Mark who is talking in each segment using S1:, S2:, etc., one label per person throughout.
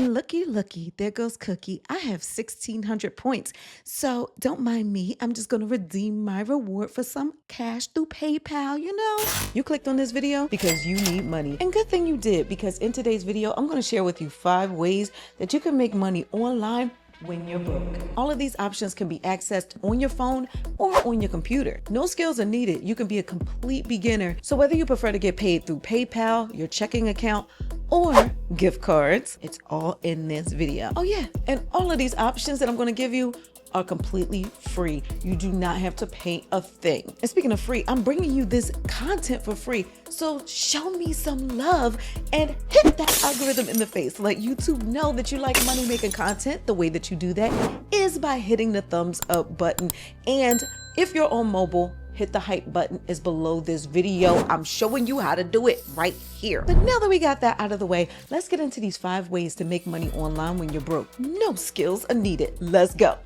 S1: And looky, there goes Cookie. I have 1,600 points. So don't mind me. I'm just going to redeem my reward for some cash through PayPal, you know? You clicked on this video because you need money. And good thing you did, because in today's video, I'm going to share with you 5 ways that you can make money online when you're broke. All of these options can be accessed on your phone or on your computer. No skills are needed. You can be a complete beginner. So whether you prefer to get paid through PayPal, your checking account, or gift cards, it's all in this video. Oh yeah, and all of these options that I'm gonna give you are completely free. You do not have to pay a thing. And speaking of free, I'm bringing you this content for free. So show me some love and hit that algorithm in the face. Let YouTube know that you like money making content. The way that you do that is by hitting the thumbs up button. And if you're on mobile, hit the hype button is below this video. I'm showing you how to do it right here. But now that we got that out of the way, let's get into these 5 ways to make money online when you're broke. No skills are needed. Let's go.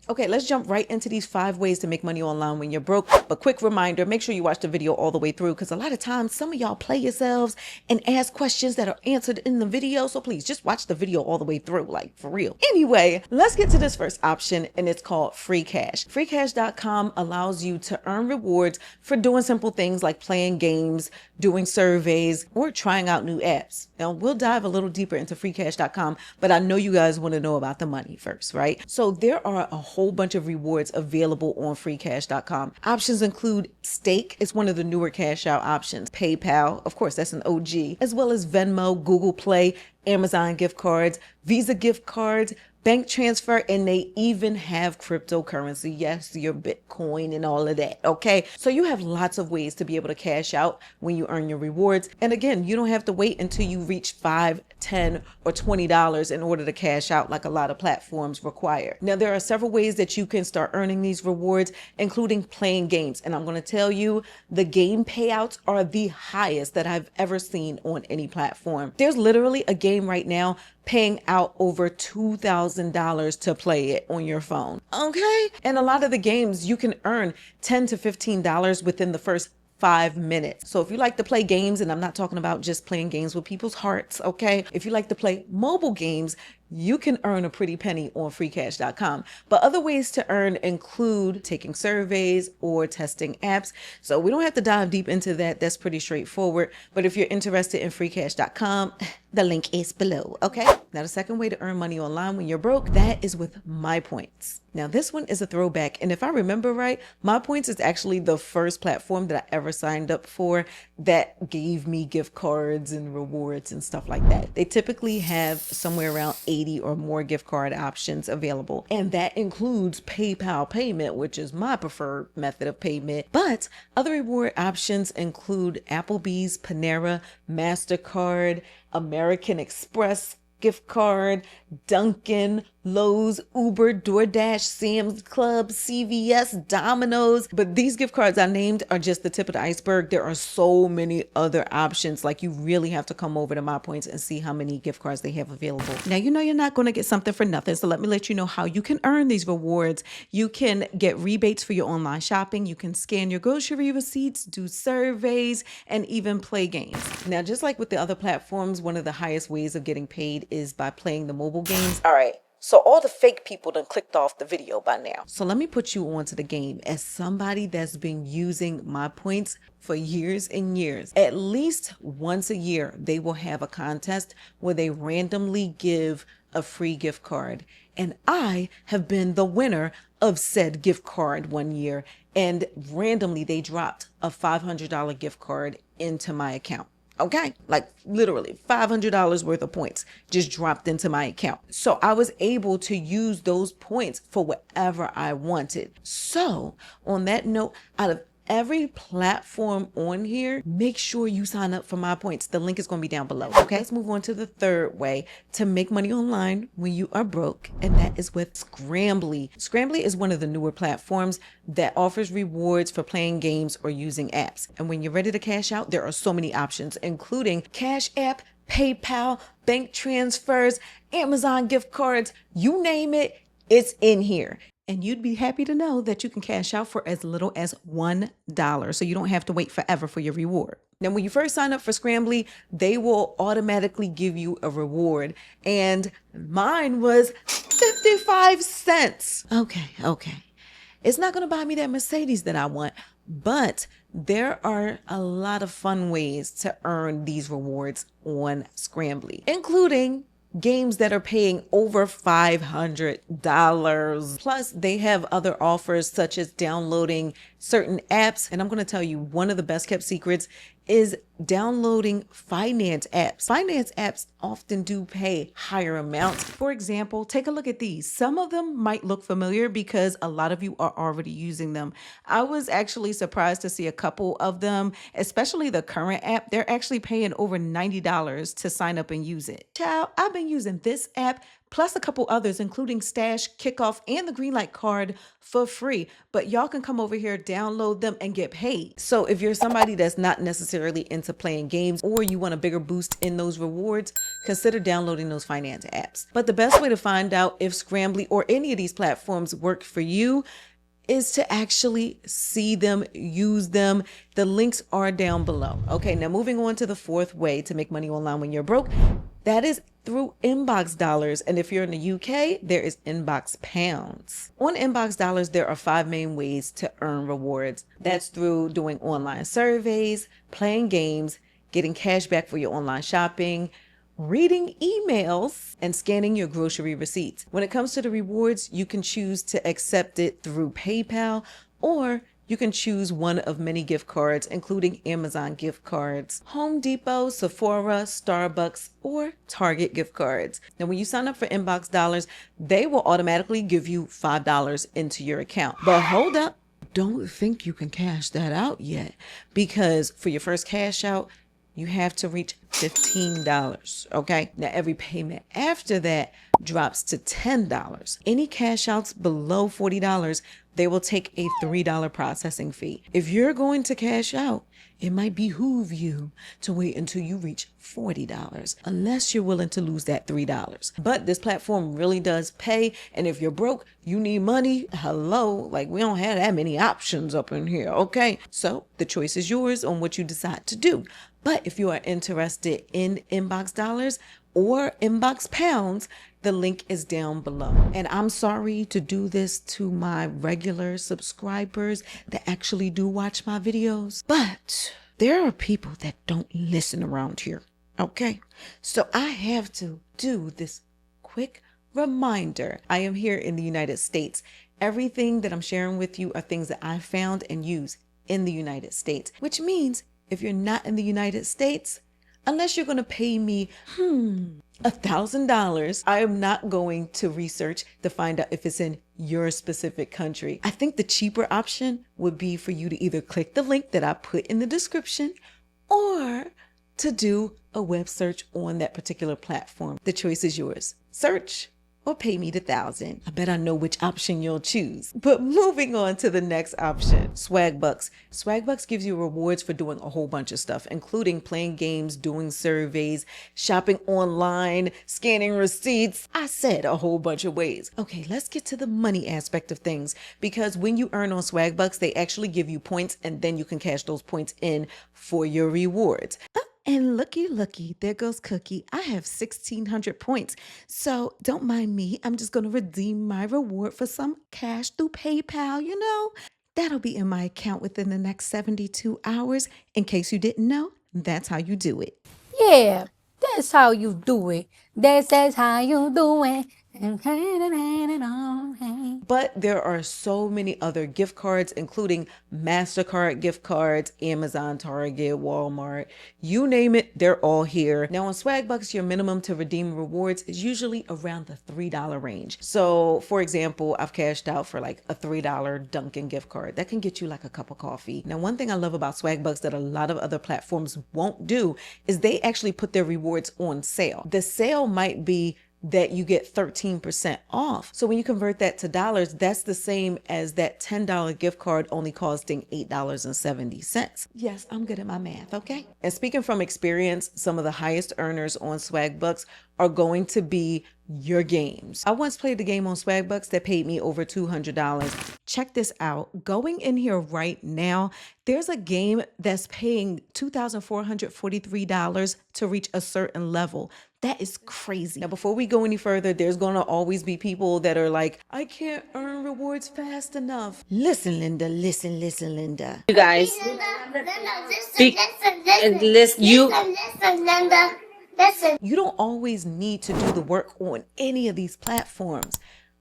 S1: Okay, let's jump right into these 5 ways to make money online when you're broke. But quick reminder, make sure you watch the video all the way through, because a lot of times some of y'all play yourselves and ask questions that are answered in the video. So please just watch the video all the way through, like for real. Anyway, let's get to this first option, and it's called free cash. Freecash.com allows you to earn rewards for doing simple things like playing games, doing surveys, or trying out new apps. Now, we'll dive a little deeper into freecash.com, but I know you guys want to know about the money first, right? So there are a whole bunch of rewards available on freecash.com. Options include Stake. It's one of the newer cash out options. PayPal, of course, that's an OG, as well as Venmo, Google Play, Amazon gift cards, Visa gift cards, bank transfer, and they even have cryptocurrency. Yes, your Bitcoin and all of that. Okay. So you have lots of ways to be able to cash out when you earn your rewards. And again, you don't have to wait until you reach $5, $10, or $20 in order to cash out like a lot of platforms require. Now, there are several ways that you can start earning these rewards, including playing games. And I'm going to tell you, the game payouts are the highest that I've ever seen on any platform. There's literally a game right now paying out over $2,000 to play it on your phone. Okay. And a lot of the games you can earn $10 to $15 within the first 5 minutes. So if you like to play games, and I'm not talking about just playing games with people's hearts, okay? If you like to play mobile games, you can earn a pretty penny on freecash.com. But other ways to earn include taking surveys or testing apps. So we don't have to dive deep into that. That's pretty straightforward. But if you're interested in freecash.com, the link is below, okay? Now, the second way to earn money online when you're broke, that is with My Points. Now, this one is a throwback. And if I remember right, My Points is actually the first platform that I ever signed up for that gave me gift cards and rewards and stuff like that. They typically have somewhere around 80 or more gift card options available. And that includes PayPal payment, which is my preferred method of payment. But other reward options include Applebee's, Panera, MasterCard, American Express gift card, Dunkin', Lowe's, Uber, DoorDash, Sam's Club, CVS, Domino's. But these gift cards I named are just the tip of the iceberg. There are so many other options. Like, you really have to come over to My Points and see how many gift cards they have available. Now, you know you're not going to get something for nothing. So let me let you know how you can earn these rewards. You can get rebates for your online shopping. You can scan your grocery receipts, do surveys, and even play games. Now, just like with the other platforms, one of the highest ways of getting paid is by playing the mobile games. All right. So all the fake people done clicked off the video by now. So let me put you onto the game. As somebody that's been using My Points for years and years, at least once a year, they will have a contest where they randomly give a free gift card. And I have been the winner of said gift card one year. And randomly they dropped a $500 gift card into my account. Okay, like literally $500 worth of points just dropped into my account. So I was able to use those points for whatever I wanted. So on that note, out of every platform on here, make sure you sign up for My Points. The link is going to be down below. Okay, let's move on to the third way to make money online when you are broke, and that is with Scrambly. Scrambly is one of the newer platforms that offers rewards for playing games or using apps. And when you're ready to cash out, there are so many options, including Cash App, PayPal, bank transfers, Amazon gift cards, you name it, it's in here. And you'd be happy to know that you can cash out for as little as $1, so you don't have to wait forever for your reward. Now, when you first sign up for Scrambly, they will automatically give you a reward, and mine was 55 cents. Okay. It's not going to buy me that Mercedes that I want, but there are a lot of fun ways to earn these rewards on Scrambly, including games that are paying over $500. Plus, they have other offers such as downloading certain apps. And I'm going to tell you, one of the best kept secrets is downloading finance apps. Finance apps often do pay higher amounts. For example, take a look at these. Some of them might look familiar because a lot of you are already using them. I was actually surprised to see a couple of them, especially the current app. They're actually paying over $90 to sign up and use it. Child, I've been using this app plus a couple others, including Stash, Kickoff, and the Greenlight card for free. But y'all can come over here, download them, and get paid. So if you're somebody that's not necessarily into playing games or you want a bigger boost in those rewards, consider downloading those finance apps. But the best way to find out if Scrambly or any of these platforms work for you is to actually see them, use them. The links are down below. Okay, now moving on to the fourth way to make money online when you're broke. That is through inbox dollars. And if you're in the UK, there is inbox pounds. On inbox dollars, there are 5 main ways to earn rewards. That's through doing online surveys, playing games, getting cash back for your online shopping, reading emails, and scanning your grocery receipts. When it comes to the rewards, you can choose to accept it through PayPal, or you can choose one of many gift cards, including Amazon gift cards, Home Depot, Sephora, Starbucks, or Target gift cards. Now, when you sign up for Inbox Dollars, they will automatically give you $5 into your account. But hold up, don't think you can cash that out yet, because for your first cash out, you have to reach $15, okay? Now, every payment after that drops to $10. Any cash outs below $40, they will take a $3 processing fee. If you're going to cash out, it might behoove you to wait until you reach $40, unless you're willing to lose that $3. But this platform really does pay, and if you're broke, you need money, hello, like we don't have that many options up in here, okay? So the choice is yours on what you decide to do. But if you are interested in inbox dollars or inbox pounds, the link is down below. And I'm sorry to do this to my regular subscribers that actually do watch my videos, but there are people that don't listen around here, okay? So I have to do this quick reminder. I am here in the United States. Everything that I'm sharing with you are things that I found and use in the United States, which means if you're not in the United States, unless you're going to pay me $1,000, I am not going to research to find out if it's in your specific country. I think the cheaper option would be for you to either click the link that I put in the description or to do a web search on that particular platform. The choice is yours. Search or pay me the $1,000. I bet I know which option you'll choose. But moving on to the next option, Swagbucks. Swagbucks gives you rewards for doing a whole bunch of stuff, including playing games, doing surveys, shopping online, scanning receipts. I said a whole bunch of ways. Okay, let's get to the money aspect of things, because when you earn on Swagbucks, they actually give you points, and then you can cash those points in for your rewards. And looky, there goes Cookie. I have 1,600 points. So don't mind me. I'm just going to redeem my reward for some cash through PayPal, you know. That'll be in my account within the next 72 hours. In case you didn't know, that's how you do it.
S2: Yeah, that's how you do it. That's how you do it.
S1: But there are so many other gift cards, including MasterCard gift cards, Amazon, Target, Walmart, you name it, they're all here. Now on Swagbucks, your minimum to redeem rewards is usually around the $3 range. So for example, I've cashed out for like a $3 Dunkin' gift card. That can get you like a cup of coffee. Now, one thing I love about Swagbucks that a lot of other platforms won't do is they actually put their rewards on sale. The sale might be that you get 13% off. So when you convert that to dollars, that's the same as that $10 gift card only costing $8.70. Yes, I'm good at my math, okay? And speaking from experience, some of the highest earners on Swagbucks are going to be your games. I once played a game on Swagbucks that paid me over $200. Check this out. Going in here right now, there's a game that's paying $2,443 to reach a certain level. That is crazy. Now, before we go any further, there's going to always be people that are like, I can't earn rewards fast enough. Listen, Linda, listen, Linda.
S2: You guys, listen, Linda. Listen.
S1: You don't always need to do the work on any of these platforms.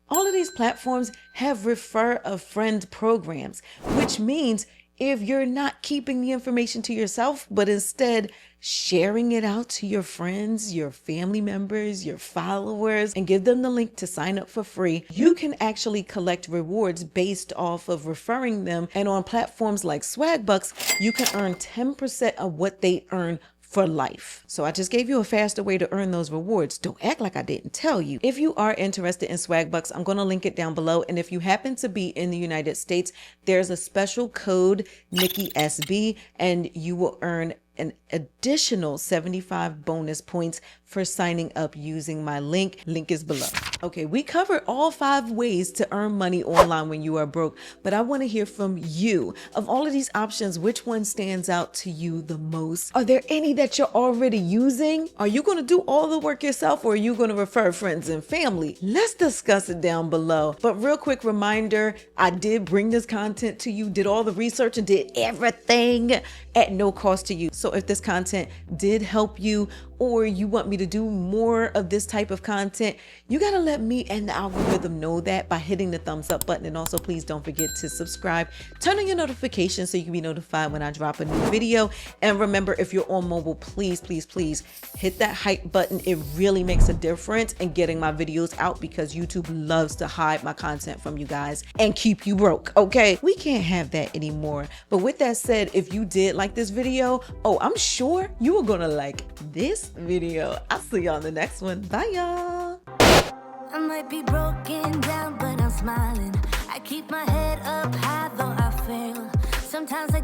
S1: All of these platforms have refer a friend programs, which means if you're not keeping the information to yourself, but instead sharing it out to your friends, your family members, your followers, and give them the link to sign up for free, you can actually collect rewards based off of referring them. And on platforms like Swagbucks, you can earn 10% of what they earn for life. So I just gave you a faster way to earn those rewards. Don't act like I didn't tell you. If you are interested in Swagbucks, I'm going to link it down below. And if you happen to be in the United States, there's a special code, Nikki SB, and you will earn an additional 75 bonus points for signing up using my link. Link is below. Okay, we covered all 5 ways to earn money online when you are broke, but I want to hear from you. Of all of these options, which one stands out to you the most? Are there any that you're already using? Are you going to do all the work yourself, or are you going to refer friends and family? Let's discuss it down below. But real quick reminder, I did bring this content to you, did all the research and did everything at no cost to you. So if this content did help you, or you want me to do more of this type of content, you gotta let me and the algorithm know that by hitting the thumbs up button. And also, please don't forget to subscribe, turn on your notifications so you can be notified when I drop a new video. And remember, if you're on mobile, please hit that hype button. It really makes a difference in getting my videos out, because YouTube loves to hide my content from you guys and keep you broke, okay? We can't have that anymore. But with that said, if you did like this video, oh, I'm sure you are gonna like this video. I'll see you on the next one. Bye, y'all.
S3: I might be broken down, but I'm smiling. I keep my head up high, though I fail. Sometimes I